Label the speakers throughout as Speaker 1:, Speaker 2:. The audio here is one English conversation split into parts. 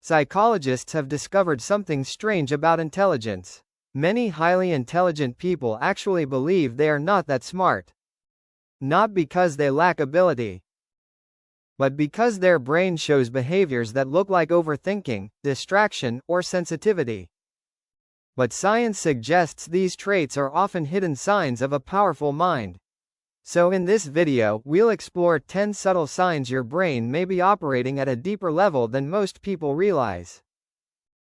Speaker 1: Psychologists have discovered something strange about intelligence. Many highly intelligent people actually believe they are not that smart. Not because they lack ability, but because their brain shows behaviors that look like overthinking, distraction, or sensitivity. But science suggests these traits are often hidden signs of a powerful mind. So in this video, we'll explore 10 subtle signs your brain may be operating at a deeper level than most people realize.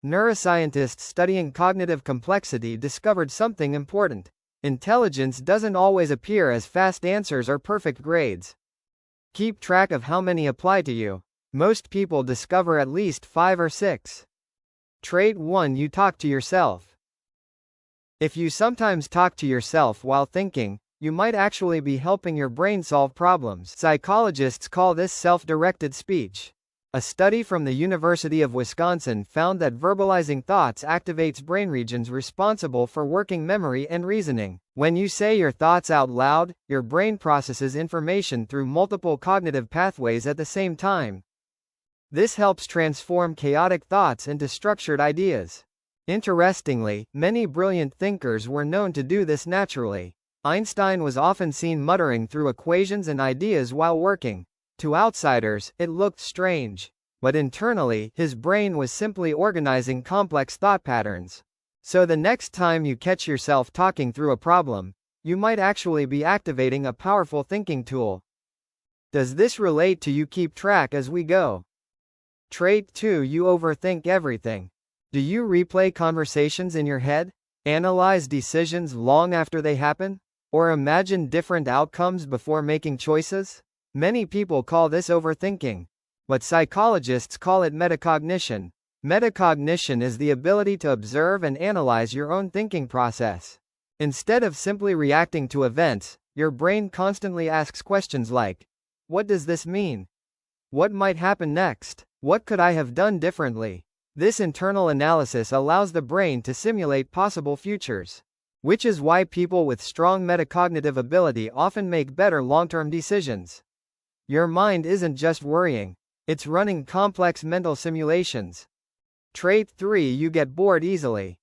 Speaker 1: Neuroscientists studying cognitive complexity discovered something important. Intelligence doesn't always appear as fast answers or perfect grades. Keep track of how many apply to you. Most people discover at least 5 or 6. Trait 1: You talk to yourself. If you sometimes talk to yourself while thinking, you might actually be helping your brain solve problems. Psychologists call this self-directed speech. A study from the University of Wisconsin found that verbalizing thoughts activates brain regions responsible for working memory and reasoning. When you say your thoughts out loud, your brain processes information through multiple cognitive pathways at the same time. This helps transform chaotic thoughts into structured ideas. Interestingly, many brilliant thinkers were known to do this naturally. Einstein was often seen muttering through equations and ideas while working. To outsiders, it looked strange. But internally, his brain was simply organizing complex thought patterns. So the next time you catch yourself talking through a problem, you might actually be activating a powerful thinking tool. Does this relate to you? Keep track as we go. Trait 2: You overthink everything. Do you replay conversations in your head? Analyze decisions long after they happen? Or imagine different outcomes before making choices? Many people call this overthinking, but psychologists call it metacognition. Metacognition is the ability to observe and analyze your own thinking process. Instead of simply reacting to events, your brain constantly asks questions like, what does this mean? What might happen next? What could I have done differently? This internal analysis allows the brain to simulate possible futures, which is why people with strong metacognitive ability often make better long-term decisions. Your mind isn't just worrying, it's running complex mental simulations. Trait 3: You get bored easily.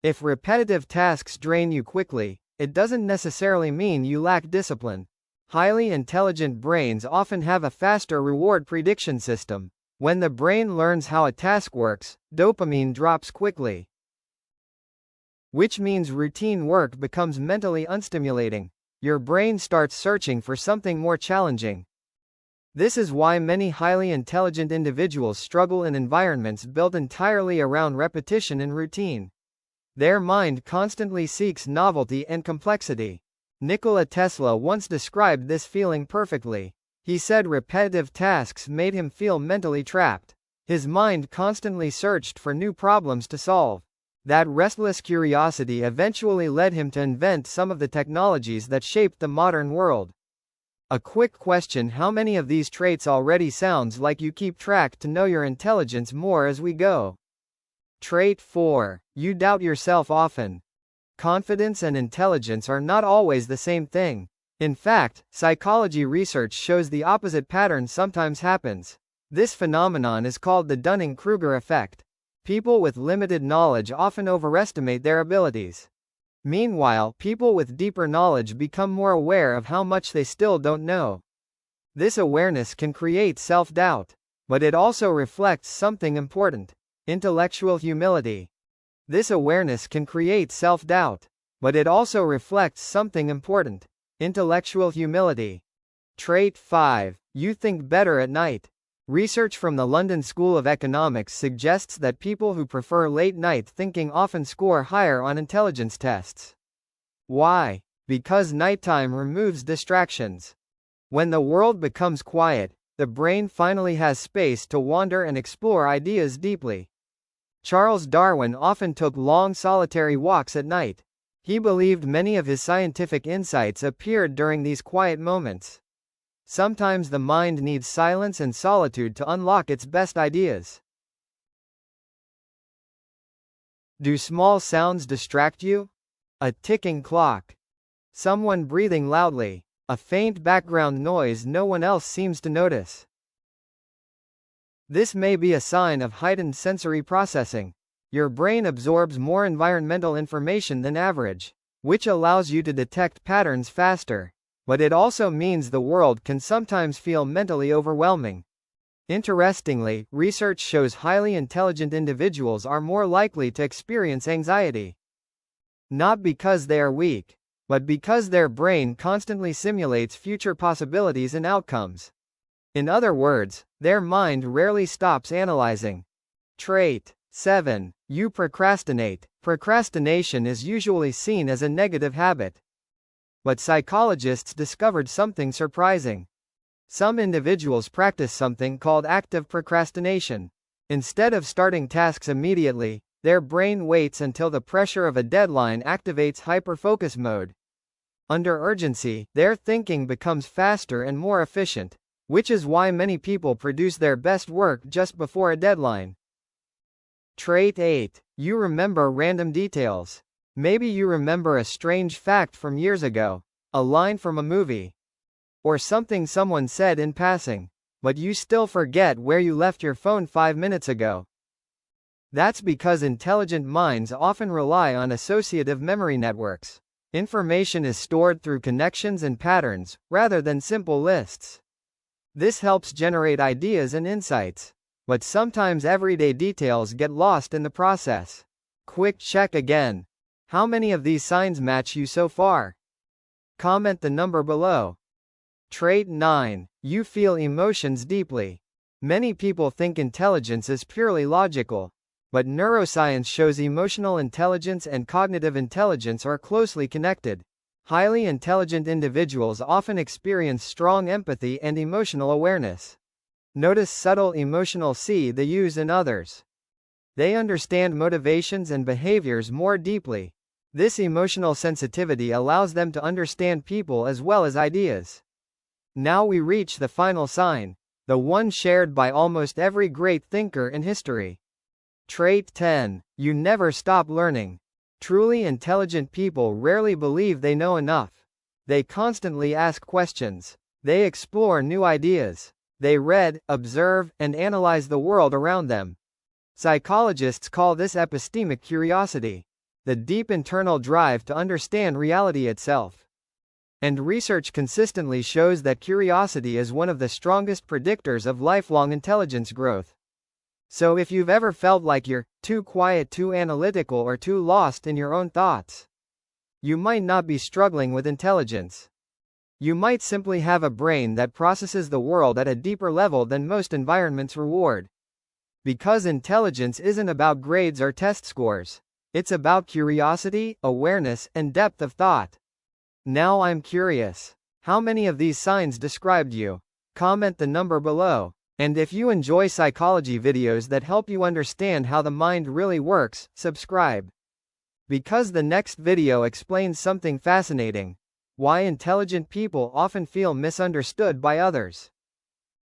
Speaker 1: If repetitive tasks drain you quickly, it doesn't necessarily mean you lack discipline. Highly intelligent brains often have a faster reward prediction system. When the brain learns how a task works, dopamine drops quickly, which means routine work becomes mentally unstimulating. Your brain starts searching for something more challenging. This is why many highly intelligent individuals struggle in environments built entirely around repetition and routine. Their mind constantly seeks novelty and complexity. Nikola Tesla once described this feeling perfectly. He said repetitive tasks made him feel mentally trapped. His mind constantly searched for new problems to solve. That restless curiosity eventually led him to invent some of the technologies that shaped the modern world. A quick question: how many of these traits already sounds like you keep track to know your intelligence more as we go? Trait 4: You doubt yourself often. Confidence and intelligence are not always the same thing. In fact, psychology research shows the opposite pattern sometimes happens. This phenomenon is called the Dunning-Kruger effect. People with limited knowledge often overestimate their abilities. Meanwhile, people with deeper knowledge become more aware of how much they still don't know. This awareness can create self-doubt, but it also reflects something important: intellectual humility. This awareness can create self-doubt, but it also reflects something important: intellectual humility. Trait 5: You think better at night. Research from the London School of Economics suggests that people who prefer late-night thinking often score higher on intelligence tests. Why? Because nighttime removes distractions. When the world becomes quiet, the brain finally has space to wander and explore ideas deeply. Charles Darwin often took long solitary walks at night. He believed many of his scientific insights appeared during these quiet moments. Sometimes the mind needs silence and solitude to unlock its best ideas. Do small sounds distract you? A ticking clock, someone breathing loudly, a faint background noise no one else seems to notice. This may be a sign of heightened sensory processing. Your brain absorbs more environmental information than average, which allows you to detect patterns faster. But it also means the world can sometimes feel mentally overwhelming. Interestingly, research shows highly intelligent individuals are more likely to experience anxiety. Not because they are weak, but because their brain constantly simulates future possibilities and outcomes. In other words, their mind rarely stops analyzing. Trait 7. You procrastinate. Procrastination is usually seen as a negative habit. But psychologists discovered something surprising. Some individuals practice something called active procrastination. Instead of starting tasks immediately, their brain waits until the pressure of a deadline activates hyperfocus mode. Under urgency, their thinking becomes faster and more efficient, which is why many people produce their best work just before a deadline. Trait 8. You remember random details. Maybe you remember a strange fact from years ago, a line from a movie, or something someone said in passing, but you still forget where you left your phone 5 minutes ago. That's because intelligent minds often rely on associative memory networks. Information is stored through connections and patterns, rather than simple lists. This helps generate ideas and insights. But sometimes everyday details get lost in the process. Quick check again. How many of these signs match you so far? Comment the number below. Trait 9. You feel emotions deeply. Many people think intelligence is purely logical, but neuroscience shows emotional intelligence and cognitive intelligence are closely connected. Highly intelligent individuals often experience strong empathy and emotional awareness. Notice subtle emotional cues in others. They understand motivations and behaviors more deeply. This emotional sensitivity allows them to understand people as well as ideas. Now we reach the final sign, the one shared by almost every great thinker in history. Trait 10. You never stop learning. Truly intelligent people rarely believe they know enough. They constantly ask questions. They explore new ideas. They read, observe, and analyze the world around them. Psychologists call this epistemic curiosity, the deep internal drive to understand reality itself. And research consistently shows that curiosity is one of the strongest predictors of lifelong intelligence growth. So if you've ever felt like you're too quiet, too analytical, or too lost in your own thoughts, you might not be struggling with intelligence. You might simply have a brain that processes the world at a deeper level than most environments reward. Because intelligence isn't about grades or test scores. It's about curiosity, awareness, and depth of thought. Now I'm curious. How many of these signs described you? Comment the number below. And if you enjoy psychology videos that help you understand how the mind really works, subscribe. Because the next video explains something fascinating. Why intelligent people often feel misunderstood by others.